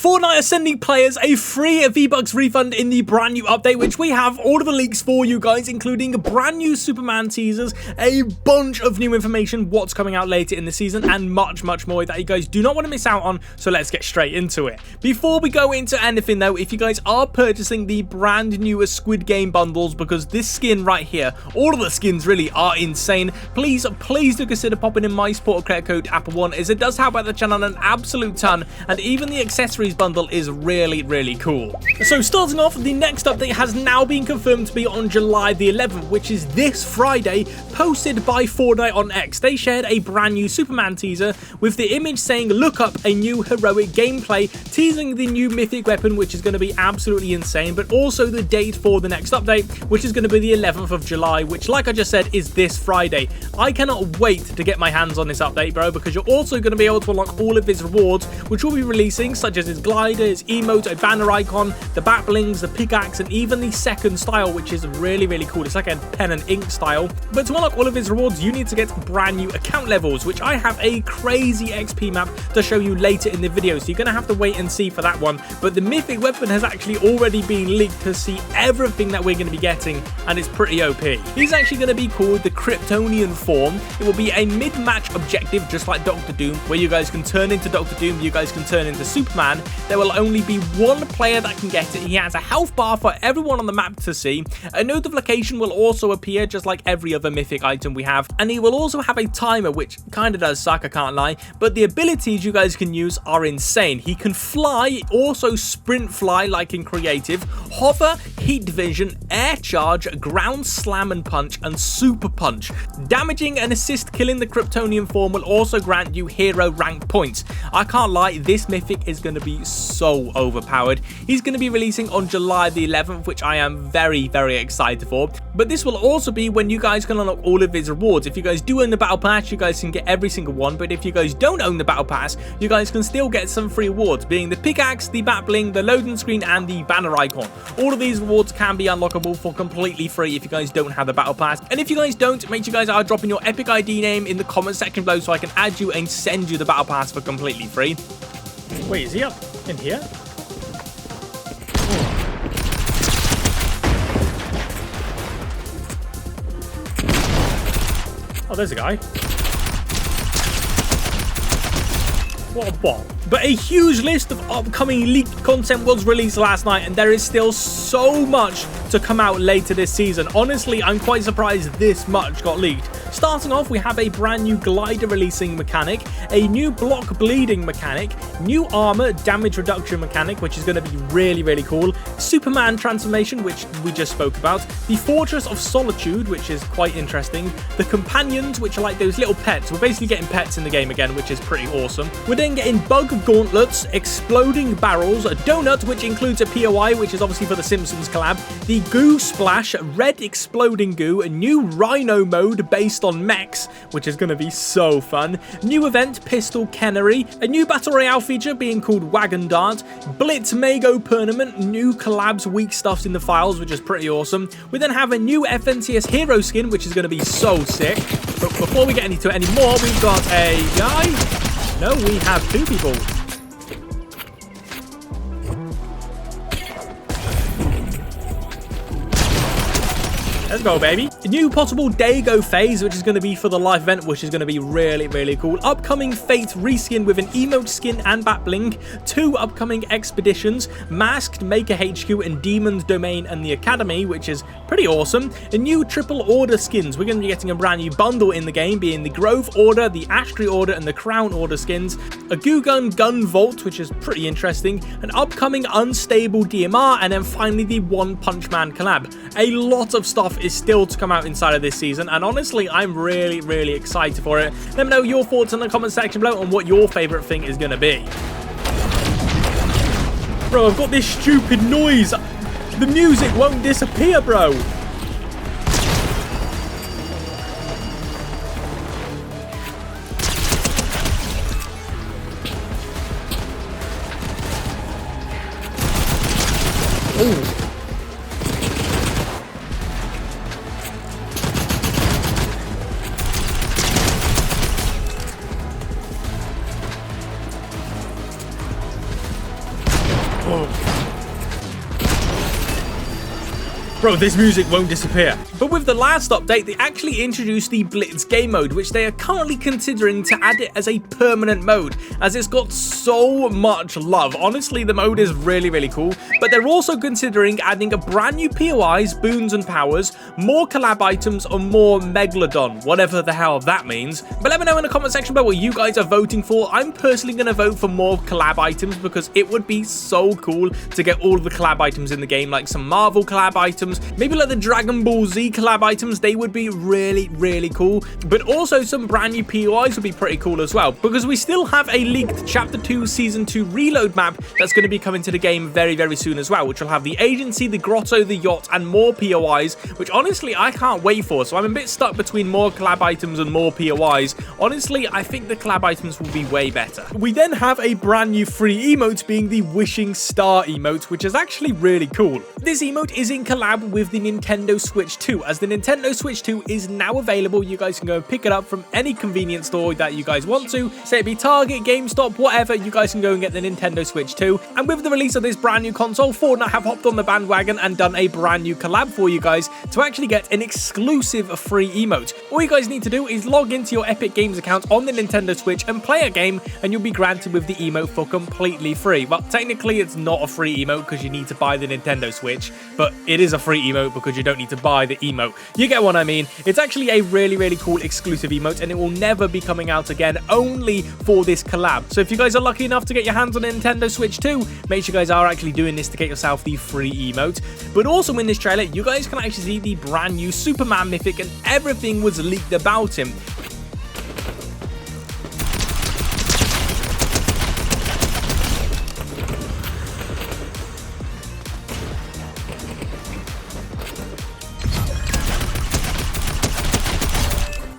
Fortnite are sending players a free VBucks refund in the brand new update, which we have all of the leaks for you guys, including brand new Superman teasers, a bunch of new information, what's coming out later in the season, and much more that you guys do not want to miss out on. So let's get straight into it. Before we go into anything though, if you guys are purchasing the brand new Squid Game bundles, because this skin right here, all of the skins really are insane, please do consider popping in my support credit code xApplezz, as it does help out the channel an absolute ton, and even the accessories bundle is really cool. So starting off, the next update has now been confirmed to be on July the 11th, which is this Friday, posted by Fortnite on X. They shared a brand new Superman teaser with the image saying look up a new heroic gameplay, teasing the new mythic weapon, which is going to be absolutely insane, but also the date for the next update, which is going to be the 11th of July, which, like I just said, is this Friday. I cannot wait to get my hands on this update, bro, because you're also going to be able to unlock all of his rewards, which will be releasing, such as his glider, his emote, a banner icon, the bat blings, the pickaxe, and even the second style, which is really cool. It's like a pen and ink style. But to unlock all of his rewards, you need to get brand new account levels, which I have a crazy XP map to show you later in the video, so you're going to have to wait and see for that one. But the mythic weapon has actually already been leaked to see everything that we're going to be getting, and it's pretty OP. He's actually going to be called the Kryptonian form. It will be a mid-match objective, just like Dr. Doom, where you guys can turn into Dr. Doom, you guys can turn into Superman. There will only be one player that can get it. He has a health bar for everyone on the map to see. A notification will also appear, just like every other mythic item we have, and he will also have a timer, which kind of does suck, I can't lie, but the abilities you guys can use are insane. He can fly, also sprint fly like in creative, hover, heat vision, air charge, ground slam and punch, and super punch. Damaging and assist killing the Kryptonian form will also grant you hero rank points. I can't lie, this mythic is going to be so overpowered. He's going to be releasing on July the 11th, which I am very excited for. But this will also be when you guys can unlock all of his rewards. If you guys do own the battle pass, you guys can get every single one, but if you guys don't own the battle pass, you guys can still get some free rewards, being the pickaxe, the bat bling, the loading screen, and the banner icon. All of these rewards can be unlockable for completely free if you guys don't have the battle pass. And if you guys don't, make sure you guys are dropping your epic ID name in the comment section below so I can add you and send you the battle pass for completely free. Wait, is he up in here? Oh, there's a guy. What a bot. But a huge list of upcoming leaked content was released last night, and there is still so much to come out later this season. Honestly, I'm quite surprised this much got leaked. Starting off, we have a brand new glider releasing mechanic, a new block bleeding mechanic, new armor damage reduction mechanic, which is going to be really cool, Superman transformation, which we just spoke about, the Fortress of Solitude, which is quite interesting, the companions, which are like those little pets. We're basically getting pets in the game again, which is pretty awesome. We're then getting bug gauntlets, exploding barrels, a donut, which includes a POI, which is obviously for the Simpsons collab, the goo splash, red exploding goo, a new rhino mode based on mechs, which is going to be so fun, new event pistol cannery, a new battle royale feature being called wagon dart, blitz mago tournament, new collabs weak stuffs in the files, which is pretty awesome. We then have a new FNCS hero skin, which is going to be so sick. But before we get into it anymore, we've got a guy. No, we have two people. Let's go, baby. A new possible Dago phase, which is going to be for the live event, which is going to be really cool. Upcoming Fate reskin with an emote skin and bat bling. 2 upcoming expeditions, Masked, Maker HQ, and Demon's Domain and the Academy, which is pretty awesome. A new triple order skins. We're going to be getting a brand new bundle in the game, being the Grove Order, the Ashtree Order, and the Crown Order skins. A Goo Gun Gun Vault, which is pretty interesting. An upcoming Unstable DMR, and then finally the One Punch Man collab. A lot of stuff is still to come out inside of this season, and honestly, I'm really excited for it. Let me know your thoughts in the comment section below on what your favorite thing is going to be. Bro, I've got this stupid noise. The music won't disappear, bro. Ooh. Bro, this music won't disappear. But with the last update, they actually introduced the Blitz game mode, which they are currently considering to add it as a permanent mode, as it's got so much love. Honestly, the mode is really, really cool. But they're also considering adding a brand new POIs, boons and powers, more collab items, or more Megalodon, whatever the hell that means. But let me know in the comment section below what you guys are voting for. I'm personally going to vote for more collab items because it would be so cool to get all of the collab items in the game, like some Marvel collab items, maybe like the Dragon Ball Z collab items. They would be really, really cool. But also some brand new POIs would be pretty cool as well, because we still have a leaked Chapter 2 Season 2 reload map that's going to be coming to the game very, very soon as well, which will have the agency, the grotto, the yacht, and more POIs, which honestly I can't wait for. So I'm a bit stuck between more collab items and more POIs. Honestly, I think the collab items will be way better. We then have a brand new free emote, being the Wishing Star emote, which is actually really cool. This emote is in collab with the Nintendo Switch 2, as the Nintendo Switch 2 is now available. You guys can go and pick it up from any convenience store that you guys want to, say it be Target, GameStop, whatever. You guys can go and get the Nintendo Switch 2. And with the release of this brand new console, Fortnite have hopped on the bandwagon and done a brand new collab for you guys to actually get an exclusive free emote. All you guys need to do is log into your Epic Games account on the Nintendo Switch and play a game, and you'll be granted with the emote for completely free. Well, technically it's not a free emote because you need to buy the Nintendo Switch, but it is a free emote because you don't need to buy the emote. You get what I mean? It's actually a really, really cool exclusive emote, and it will never be coming out again, only for this collab. So if you guys are lucky enough to get your hands on a Nintendo Switch 2, make sure you guys are actually doing this to get yourself the free emote. But also in this trailer, you guys can actually see the brand new Superman mythic, and everything was leaked about him.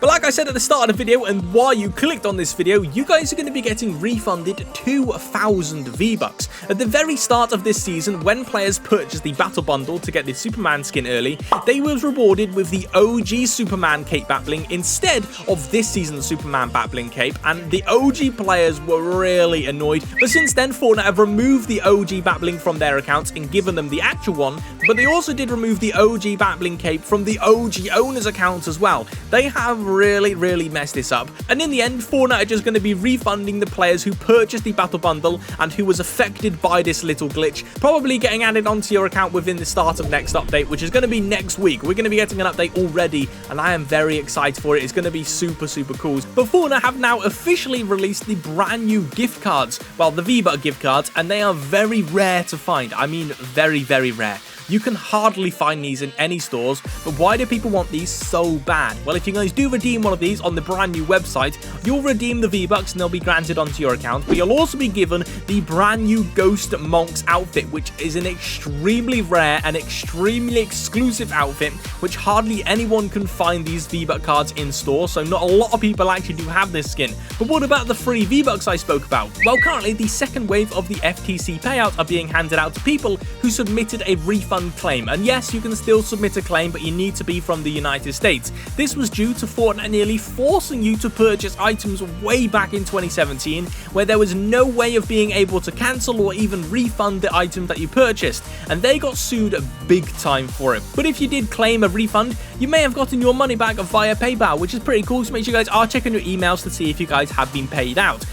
But like I said at the start of the video, and why you clicked on this video, you guys are going to be getting refunded 2,000 V-Bucks. At the very start of this season, when players purchased the Battle Bundle to get the Superman skin early, they were rewarded with the OG Superman cape battling instead of this season's Superman battling cape, and the OG players were really annoyed. But since then, Fortnite have removed the OG battling from their accounts and given them the actual one, but they also did remove the OG battling cape from the OG owners' accounts as well. They have really messed this up, and in the end, Fortnite are just going to be refunding the players who purchased the Battle Bundle and who was affected by this little glitch, probably getting added onto your account within the start of next update, which is going to be next week. We're going to be getting an update already, and I am very excited for it. It's going to be super cool. But Fortnite have now officially released the brand new gift cards, well, the VBucks gift cards, and they are very rare to find. I mean, very rare. You can hardly find these in any stores, but why do people want these so bad? Well, if you guys do redeem one of these on the brand new website, you'll redeem the V-Bucks and they'll be granted onto your account, but you'll also be given the brand new Ghost Monk's outfit, which is an extremely rare and extremely exclusive outfit, which hardly anyone can find these V-Bucks cards in store, so not a lot of people actually do have this skin. But what about the free V-Bucks I spoke about? Well, currently the second wave of the FTC payout are being handed out to people who submitted a refund claim, and yes, you can still submit a claim, but you need to be from the United States. This was due to Fortnite nearly forcing you to purchase items way back in 2017, where there was no way of being able to cancel or even refund the item that you purchased, and they got sued big time for it. But if you did claim a refund, you may have gotten your money back via PayPal, which is pretty cool, so make sure you guys are checking your emails to see if you guys have been paid out.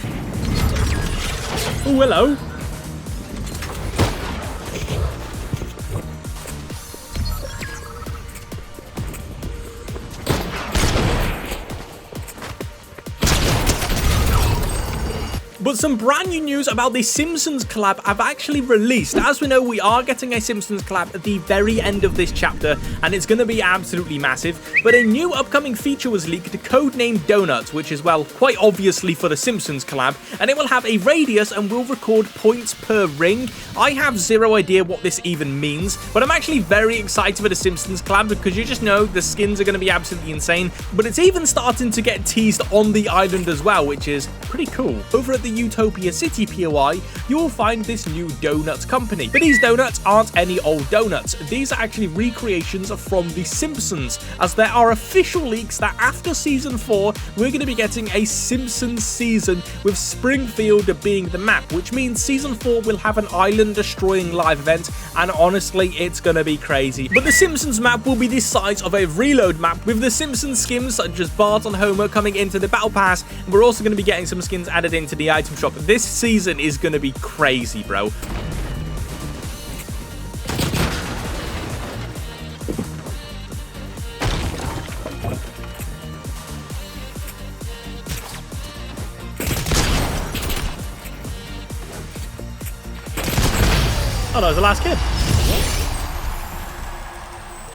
Oh, hello. But some brand new news about the Simpsons Collab have actually released. As we know, we are getting a Simpsons Collab at the very end of this chapter, and it's going to be absolutely massive. But a new upcoming feature was leaked, codenamed Donuts, which is, well, quite obviously for the Simpsons Collab, and it will have a radius and will record points per ring. I have zero idea what this even means, but I'm actually very excited for the Simpsons Collab because you just know the skins are going to be absolutely insane. But it's even starting to get teased on the island as well, which is pretty cool. Over at the Utopia City POI, you will find this new donut company. But these donuts aren't any old donuts. These are actually recreations from The Simpsons, as there are official leaks that after season 4, we're going to be getting a Simpsons season with Springfield being the map, which means season 4 will have an island-destroying live event, and honestly, it's going to be crazy. But the Simpsons map will be the size of a reload map, with the Simpsons skins such as Bart and Homer coming into the Battle Pass, and we're also going to be getting some skins added into the item shop. This season is going to be crazy, bro. Oh, that was the last kid.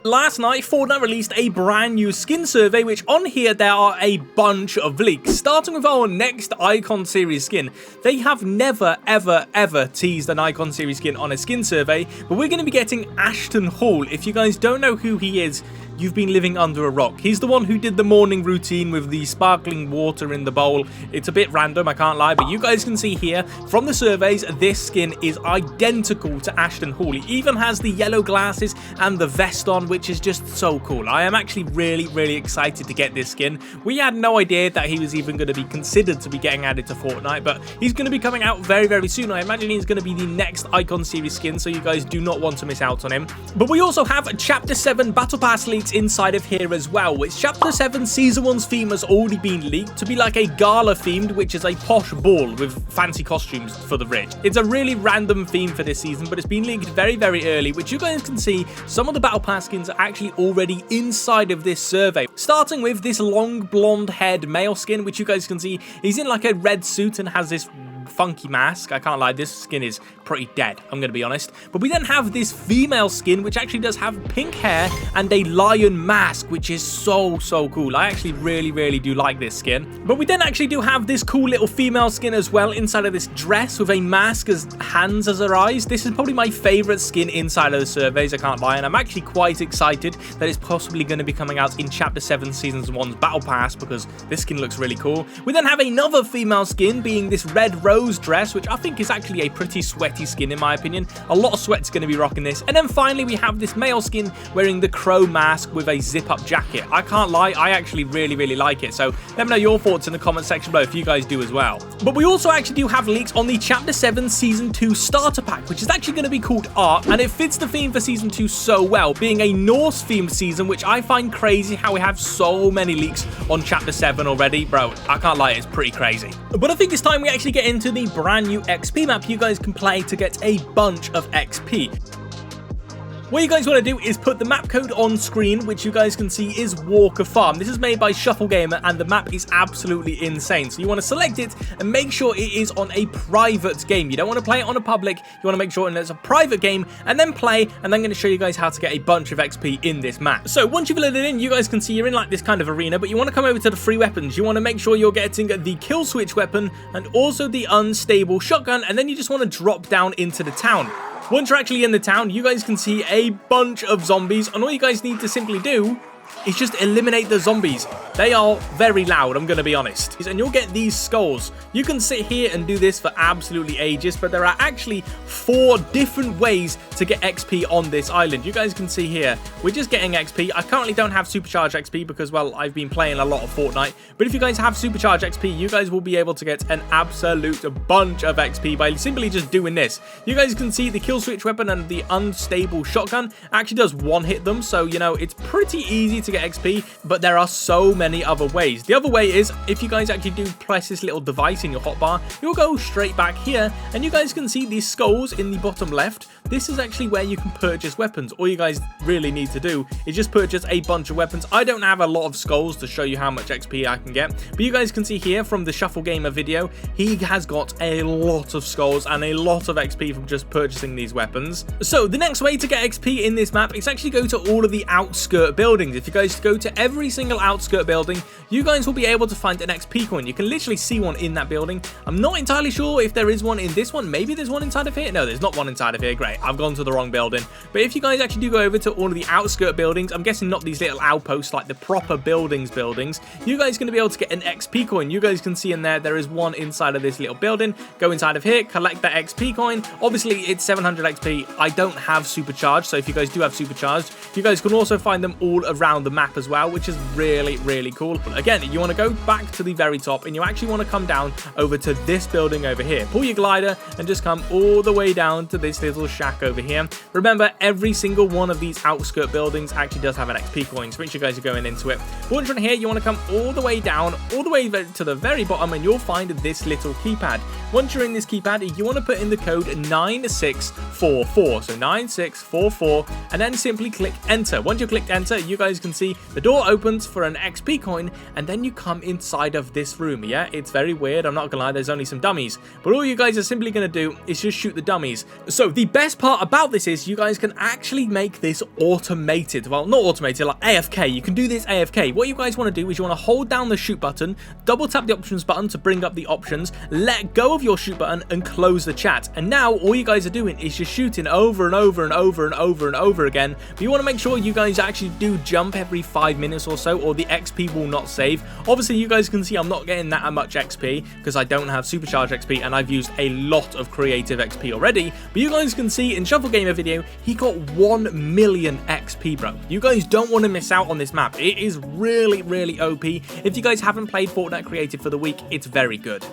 Last night, Fortnite released a brand new skin survey, which on here there are a bunch of leaks. Starting with our next Icon Series skin. They have never, ever teased an Icon Series skin on a skin survey, but we're going to be getting Ashton Hall. If you guys don't know who he is, you've been living under a rock. He's the one who did the morning routine with the sparkling water in the bowl. It's a bit random, I can't lie, but you guys can see here from the surveys, this skin is identical to Ashton Hall. He even has the yellow glasses and the vest on, which is just so cool. I am actually really excited to get this skin. We had no idea that he was even going to be considered to be getting added to Fortnite, but he's going to be coming out very soon. I imagine he's going to be the next Icon Series skin, so you guys do not want to miss out on him. But we also have Chapter 7 Battle Pass leaks inside of here as well, which Chapter 7 Season 1's theme has already been leaked to be like a gala themed, which is a posh ball with fancy costumes for the rich. It's a really random theme for this season, but it's been leaked very early, which you guys can see some of the Battle Pass skins are actually already inside of this survey. Starting with this long blonde haired male skin, which you guys can see he's in like a red suit and has this funky mask. I can't lie, this skin is pretty dead, I'm gonna be honest. But we then have this female skin, which actually does have pink hair and a lion mask, which is so cool. I actually really do like this skin. But we then actually do have this cool little female skin as well inside of this dress with a mask as hands as her eyes. This is probably my favorite skin inside of the surveys, I can't lie, and I'm actually quite excited that it's possibly going to be coming out in Chapter 7 Season 1's Battle Pass, because this skin looks really cool. We then have another female skin being this red rose dress, which I think is actually a pretty sweaty skin in my opinion. A lot of sweat's going to be rocking this. And then finally we have this male skin wearing the crow mask with a zip-up jacket. I can't lie, I actually really like it. So let me know your thoughts in the comment section below if you guys do as well. But we also actually do have leaks on the Chapter 7 Season 2 starter pack, which is actually going to be called Art, and it fits the theme for Season 2 so well, being a Norse themed season, which I find crazy how we have so many leaks on Chapter 7 already. Bro, I can't lie, it's pretty crazy. But I think it's time we actually get into the brand new XP map you guys can play to get a bunch of XP. What you guys want to do is put the map code on screen, which you guys can see is Walker Farm. This is made by Shuffle Gamer, and the map is absolutely insane. So you want to select it and make sure it is on a private game. You don't want to play it on a public. You want to make sure it's a private game and then play, and I'm going to show you guys how to get a bunch of XP in this map. So once you've loaded in, you guys can see you're in like this kind of arena, but you want to come over to the free weapons. You want to make sure you're getting the kill switch weapon and also the unstable shotgun, and then you just want to drop down into the town. Once you're actually in the town, you guys can see a bunch of zombies, and all you guys need to simply do is just eliminate the zombies. They are very loud, I'm going to be honest. And you'll get these skulls. You can sit here and do this for absolutely ages, but there are actually 4 different ways to get XP on this island. You guys can see here, we're just getting XP. I currently don't have supercharged XP because, well, I've been playing a lot of Fortnite. But if you guys have supercharged XP, you guys will be able to get an absolute bunch of XP by simply just doing this. You guys can see the kill switch weapon and the unstable shotgun actually does one-hit them. So, you know, it's pretty easy to get XP, but there are so many other ways. The other way is if you guys actually do press this little device in your hotbar, you'll go straight back here, and you guys can see these skulls in the bottom left. This is actually where you can purchase weapons. All you guys really need to do is just purchase a bunch of weapons. I don't have a lot of skulls to show you how much XP I can get, but you guys can see here from the Shuffle Gamer video, he has got a lot of skulls and a lot of XP from just purchasing these weapons. So the next way to get XP in this map is actually go to all of the outskirt buildings. If you guys go to every single outskirt building, you guys will be able to find an XP coin. You can literally see one in that building. I'm not entirely sure if there is one in this one. Maybe there's one inside of here. No, there's not one inside of here. Great, I've gone to the wrong building. But if you guys actually do go over to all of the outskirt buildings, I'm guessing not these little outposts, like the proper buildings, you guys are going to be able to get an XP coin. You guys can see in there is one inside of this little building. Go inside of here, collect that XP coin. Obviously, it's 700 XP. I don't have supercharged, so if you guys do have supercharged, you guys can also find them all around the map as well, which is really, really cool. Again, you want to go back to the very top, and you actually want to come down over to this building over here. Pull your glider and just come all the way down to this little shack over here. Remember, every single one of these outskirt buildings actually does have an XP coin, so make sure you guys are going into it. Once you're in here, you want to come all the way down, all the way to the very bottom, and you'll find this little keypad. Once you're in this keypad, you want to put in the code 9644. So 9644, and then simply click enter. Once you clicked enter, you guys can see the door opens for an XP coin, and then you come inside of this room. Yeah, it's very weird. I'm not gonna lie, there's only some dummies, but all you guys are simply gonna do is just shoot the dummies. So the best part about this is you guys can actually make this automated. Well, not automated, like AFK. You can do this AFK. What you guys want to do is you want to hold down the shoot button, double tap the options button to bring up the options, let go of your shoot button, and close the chat. And now all you guys are doing is just shooting over and over and over and over and over again. But you want to make sure you guys actually do jump every 5 minutes or so, or the XP will not save. Obviously, you guys can see I'm not getting that much XP because I don't have supercharged XP, and I've used a lot of creative XP already. But you guys can see in Shuffle Gamer video, he got 1 million XP, bro. You guys don't want to miss out on this map. It is really, really OP. If you guys haven't played Fortnite Creative for the week, it's very good.